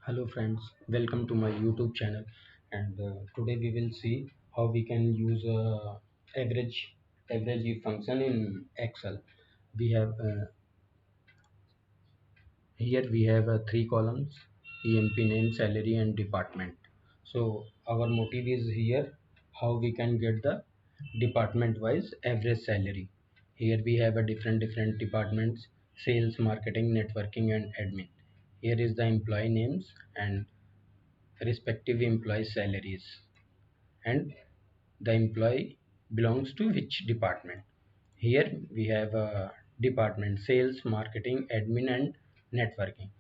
Hello friends, welcome to my YouTube channel. And today we will see how we can use average function in Excel. We have Here we have three columns: EMP name, salary, and department. So our motive is here how we can get the department wise average salary. Here we have a different departments: sales, marketing, networking, and admin. Here is the employee names and respective employee salaries, and the employee belongs to which department. Here we have a department: sales, marketing, admin, and networking.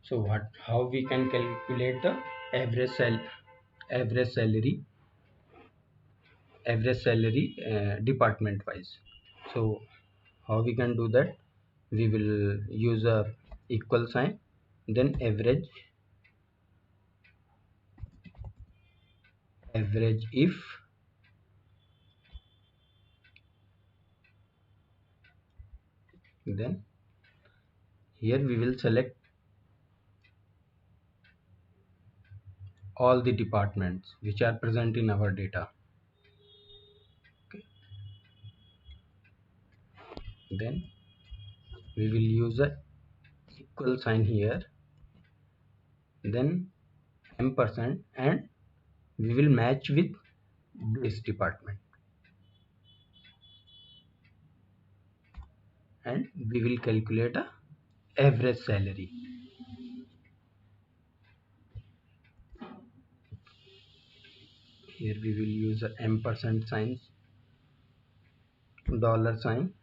So what how we can calculate the average sal average salary department wise. So how we can do that? We will use a equal sign, then average if, then here we will select all the departments which are present in our data. Okay. Then we will use a equal sign here, then ampersand, and we will match with this department, and we will calculate a average salary. Here we will use a ampersand signs, dollar sign.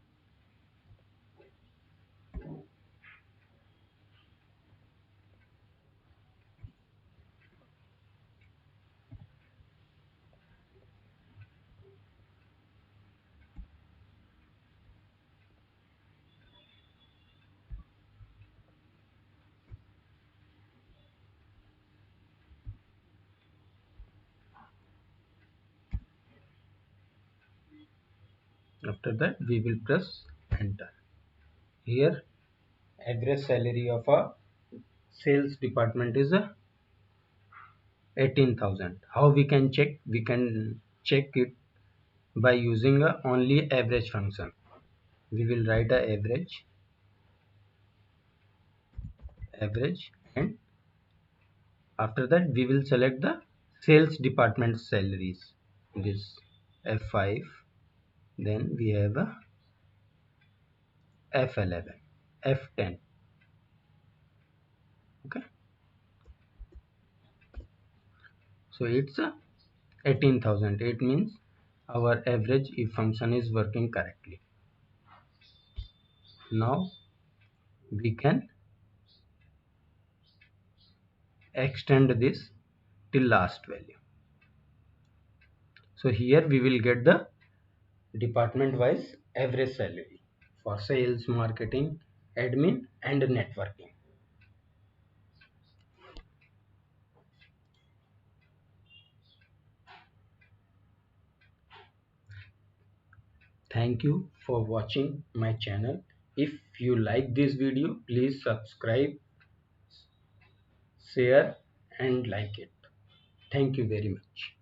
After that we will press enter. Here average salary of a sales department is a 18,000. How we can check? We can check it by using a only average function. We will write a average, and after that we will select the sales department salaries. It is F5. Then we have a F11, F10. Okay, so it's a 18,000. It means our average if function is working correctly. Now we can extend this till last value. So here we will get the department wise average salary for sales, marketing, admin, and networking. Thank you for watching my channel. If you like this video, please subscribe, share, and like it. Thank you very much.